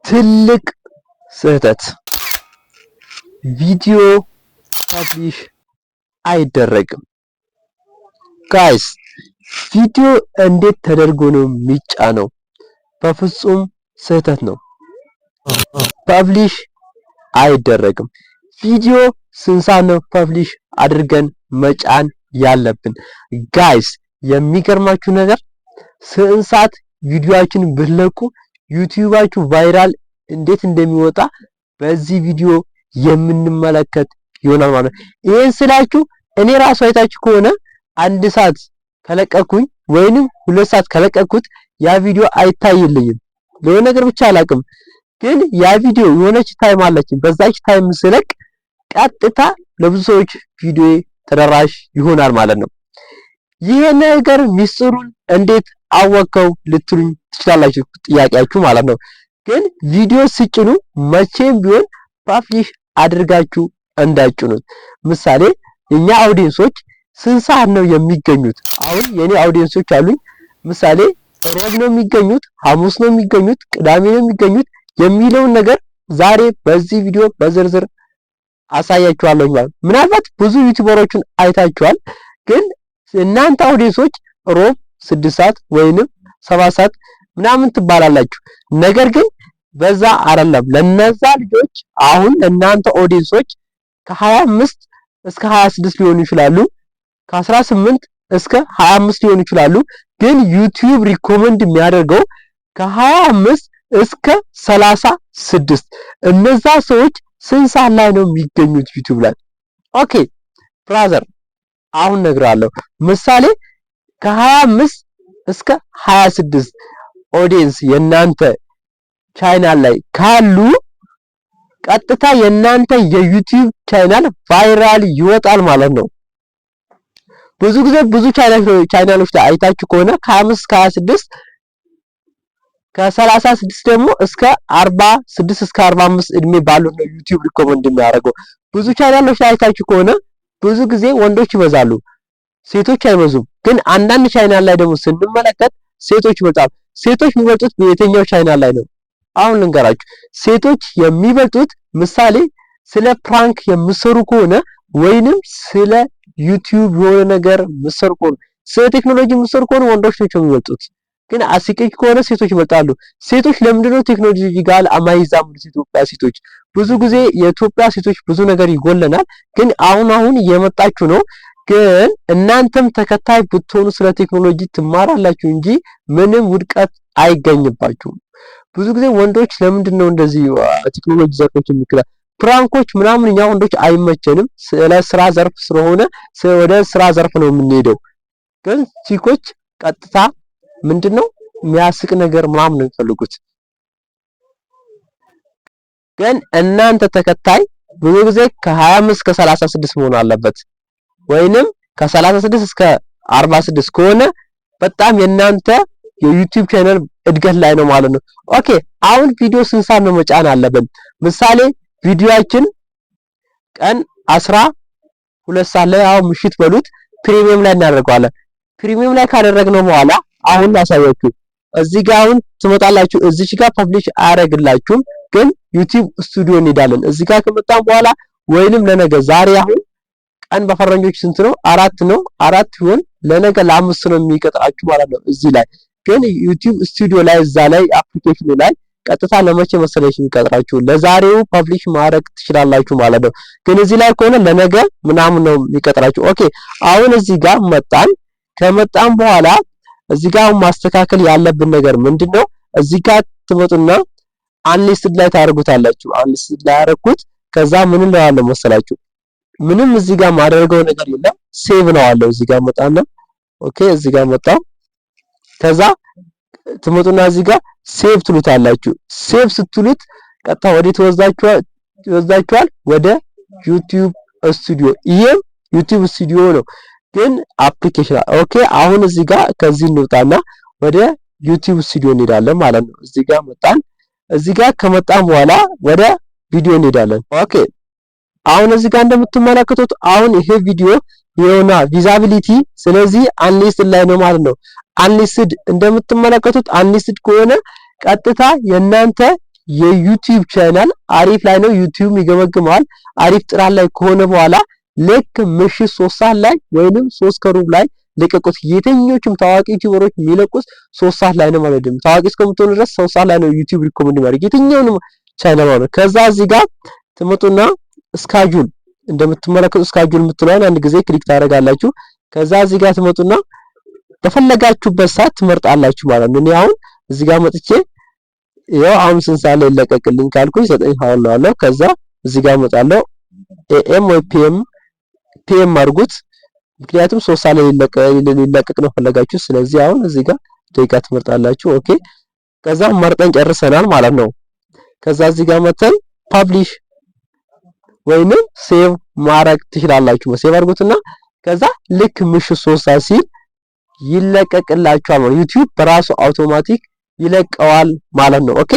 ትልቅ ስህተት ቪዲዮ ፐብሊሽ አይደረግም። ጋይስ ቪዲዮ እንዴት ተደርጎ ነው የሚጫነው? በፍጹም ስህተት ነው። ፐብሊሽ አይደረግም። ቪዲዮ ስንት ሰዓት ነው ፐብሊሽ አድርገን መጫን ያለብን? ጋይስ የሚገርማችሁ ነገር ስንት ሰዓት ቪዲዮአችን ብትለቁ ዩቲዩባችሁ ቫይራል እንዴት እንደሚወጣ በዚህ ቪዲዮ የምንመለከት ይሆናል ማለት ነው። ይሄን ስላችሁ እኔ ራሱ አይታችሁ ከሆነ 1 ሰዓት ከለቀኩኝ ወይንም 2 ሰዓት ከለቀኩት ያ ቪዲዮ አይታይልኝም። ለሆነ ነገር ብቻ አላቅም፣ ግን ያ ቪዲዮ የሆነች ታይም አለች። በዛች ታይም ስለቅ ቀጥታ ለብዙ ሰዎች ቪዲዮ ተደራሽ ይሆናል ማለት ነው። ይሄ ነገር ሚስጥሩን እንዴት አወቀው ልትሉኝ ትችላላችሁ፣ ጥያቄያችሁ ማለት ነው። ግን ቪዲዮ ሲጭኑ መቼም ቢሆን ፐብሊሽ አድርጋችሁ እንዳይጭኑት። ምሳሌ የኛ አውዲየንሶች ስንት ሰዓት ነው የሚገኙት? አሁን የኔ አውዲየንሶች አሉኝ። ምሳሌ ሮብ ነው የሚገኙት፣ ሐሙስ ነው የሚገኙት፣ ቅዳሜ ነው የሚገኙት የሚለውን ነገር ዛሬ በዚህ ቪዲዮ በዝርዝር አሳያችኋለሁ ማለት። ምናልባት ብዙ ዩቲዩበሮችን አይታችኋል፣ ግን እናንተ አውዲየንሶች ሮብ 6 ሰዓት ወይንም 7 ሰዓት ምናምን ትባላላችሁ። ነገር ግን በዛ አይደለም። ለነዛ ልጆች አሁን እናንተ ኦዲየንሶች ከ25 እስከ 26 ሊሆኑ ይችላሉ፣ ከ18 እስከ 25 ሊሆኑ ይችላሉ። ግን ዩቲዩብ ሪኮመንድ የሚያደርገው ከ25 እስከ 36። እነዛ ሰዎች ስንት ሰዓት ላይ ነው የሚገኙት ዩቲዩብ ላይ? ኦኬ ብራዘር አሁን እነግርሃለሁ። ምሳሌ ከ25 እስከ 26 ኦዲየንስ የናንተ ቻናል ላይ ካሉ ቀጥታ የናንተ የዩቲዩብ ቻናል ቫይራል ይወጣል ማለት ነው። ብዙ ጊዜ ብዙ ቻናሎች ላይ አይታችሁ ከሆነ ከ25 እስከ 26 ከ36 ደግሞ እስከ 46 እስከ 45 እድሜ ባሉት ነው ዩቲዩብ ሪኮመንድ የሚያደርገው። ብዙ ቻናሎች ላይ አይታችሁ ከሆነ ብዙ ጊዜ ወንዶች ይበዛሉ፣ ሴቶች አይበዙም። ግን አንዳንድ ቻናል ላይ ደግሞ ስንመለከት ሴቶች ይበዛሉ። ሴቶች የሚበልጡት በየትኛው ቻናል ላይ ነው? አሁን ልንገራችሁ። ሴቶች የሚበልጡት ምሳሌ ስለ ፕራንክ የምሰሩ ከሆነ ወይንም ስለ ዩቲዩብ የሆነ ነገር የምሰሩ ከሆነ ስለ ቴክኖሎጂ የምሰሩ ከሆነ ወንዶች ናቸው የሚበልጡት። ግን አስቂኝ ከሆነ ሴቶች ይበልጣሉ። ሴቶች ለምንድነው ቴክኖሎጂ ጋር የማይዛመዱት? ኢትዮጵያ ሴቶች ብዙ ጊዜ የኢትዮጵያ ሴቶች ብዙ ነገር ይጎለናል። ግን አሁን እየመጣችሁ ነው። ግን እናንተም ተከታይ ብትሆኑ ስለ ቴክኖሎጂ ትማራላችሁ እንጂ ምንም ውድቀት አይገኝባችሁም። ብዙ ጊዜ ወንዶች ለምንድነው እንደዚህ ቴክኖሎጂ ዘርፎች የሚከላ ፕራንኮች ምናምን እኛ ወንዶች አይመቸንም። ስለ ስራ ዘርፍ ስለሆነ ወደ ስራ ዘርፍ ነው የምንሄደው። ግን ቺኮች ቀጥታ ምንድነው የሚያስቅ ነገር ምናምን ነው የሚፈልጉት። ግን እናንተ ተከታይ ብዙ ጊዜ ከ25 እስከ 36 መሆን አለበት፣ ወይንም ከ36 እስከ 46 ከሆነ በጣም የናንተ የዩቲዩብ ቻናል እድገት ላይ ነው ማለት ነው። ኦኬ አሁን ቪዲዮ ስንት ሰዓት ነው መጫን አለብን? ምሳሌ ቪዲዮአችን ቀን 12 ሰዓት ላይ አሁን ምሽት በሉት ፕሪሚየም ላይ እናደርገዋለን። ፕሪሚየም ላይ ካደረግነው በኋላ አሁን ላሳያችሁ። እዚህ ጋር አሁን ትመጣላችሁ። እዚህ ጋር ፐብሊሽ አያደርግላችሁም፣ ግን ዩቲዩብ ስቱዲዮ እንሄዳለን። እዚህ ጋር ከመጣን በኋላ ወይንም ለነገ ዛሬ አሁን ቀን በፈረንጆች ስንት ነው? 4 ነው። 4 ይሁን ለነገ ለ5 ነው የሚቀጥራችሁ ማለት ነው። እዚህ ላይ ግን ዩቲዩብ ስቱዲዮ ላይ እዛ ላይ አፕሊኬሽኑ ላይ ቀጥታ ለመቼ መሰለሽ የሚቀጥራችሁ? ለዛሬው ፐብሊሽ ማድረግ ትችላላችሁ ማለት ነው። ግን እዚህ ላይ ከሆነ ለነገ ምናምን ነው የሚቀጥራችሁ። ኦኬ አሁን እዚህ ጋር መጣን። ከመጣን በኋላ እዚህ ጋር ማስተካከል ያለብን ነገር ምንድነው? እዚህ ጋር ትመጡና አንሊስትድ ላይ ታደርጉታላችሁ። አንሊስትድ ላይ ያደረኩት ከዛ ምን እንለዋለን መሰላችሁ? ምንም እዚህ ጋር ማድረገው ነገር የለም። ሴቭ ነው አለው። እዚህ ጋር መጣና ኦኬ እዚህ ጋር መጣው። ከዛ ትመጡና እዚህ ጋር ሴቭ ትሉታላችሁ። ሴቭ ስትሉት ቀጥታ ወዴት ይወስዳችኋል? ወደ ዩቲዩብ ስቱዲዮ። ይሄም ዩቲዩብ ስቱዲዮ ነው ግን አፕሊኬሽን። ኦኬ አሁን እዚህ ጋር ከዚህ እንውጣና ወደ ዩቲዩብ ስቱዲዮ እንሄዳለን ማለት ነው። እዚህ ጋር መጣን። እዚህ ጋር ከመጣን በኋላ ወደ ቪዲዮ እንሄዳለን። ኦኬ አሁን እዚህ ጋር እንደምትመለከቱት አሁን ይሄ ቪዲዮ የሆነ ቪዛቢሊቲ ስለዚህ አንሊስትድ ላይ ነው ማለት ነው። አንሊስትድ እንደምትመለከቱት አንሊስትድ ከሆነ ቀጥታ የናንተ የዩቲዩብ ቻናል አሪፍ ላይ ነው፣ ዩቲዩብ ይገመግመዋል። አሪፍ ጥራት ላይ ከሆነ በኋላ ልክ ምሽት 3 ሰዓት ላይ ወይንም 3 ከሩብ ላይ ለቀቁት። የትኞቹም ታዋቂ ዩቲዩበሮች የሚለቁት 3 ሰዓት ላይ ነው ማለት ነው። ታዋቂ እስከምትሆኑ ድረስ 3 ሰዓት ላይ ነው ዩቲዩብ ሪኮመንድ የሚያደርግ የትኛውንም ቻናል ማለት ነው። ከዛ እዚህ ጋር ትመጡና ስካጁል እንደምትመለከቱ ስካጁል የምትለውን አንድ ጊዜ ክሊክ ታደርጋላችሁ። ከዛ እዚህ ጋር ትመጡና በፈለጋችሁበት ሰዓት ትመርጣላችሁ ማለት ነው። እኔ አሁን እዚህ ጋር መጥቼ ያው አሁን ስንት ሰዓት ላይ ይለቀቅልኝ ካልኩኝ 9 ሰዓት አለው። ከዛ እዚህ ጋር መጣለው ኤኤም ወይ ፒኤም አድርጉት፣ ምክንያቱም 3 ሰዓት ላይ ሊለቀቅ ነው ፈለጋችሁ። ስለዚህ አሁን እዚህ ጋር ደቂቃ ትመርጣላችሁ። ኦኬ ከዛ መርጠን ጨርሰናል ማለት ነው። ከዛ እዚህ ጋር መተን ፐብሊሽ ወይንም ሴቭ ማድረግ ትችላላችሁ። ሴቭ አድርጉትና ከዛ ልክ ምሽት 3 ሰዓት ሲል ይለቀቅላችኋል ማለት ዩቲዩብ በራሱ አውቶማቲክ ይለቀዋል ማለት ነው። ኦኬ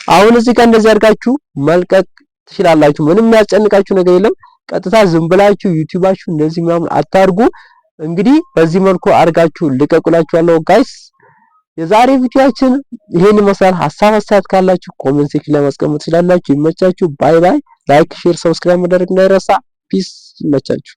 አሁን እዚህ ጋር እንደዚህ አድርጋችሁ መልቀቅ ትችላላችሁ። ምንም የሚያስጨንቃችሁ ነገር የለም። ቀጥታ ዝም ብላችሁ ዩቲዩባችሁ እንደዚህ ምናምን አታርጉ። እንግዲህ በዚህ መልኩ አድርጋችሁ ልቀቁላችኋለሁ ጋይስ። የዛሬ ቪዲዮአችን ይሄን ይመስላል። ሐሳብ አስተያየት ካላችሁ ኮሜንት ሴክሽን ላይ ማስቀመጥ ትችላላችሁ። ይመቻችሁ። ባይ ባይ። ላይክ፣ ሼር፣ ሰብስክራይብ ማድረግ እንዳይረሳ። ፒስ። ይመቻችሁ።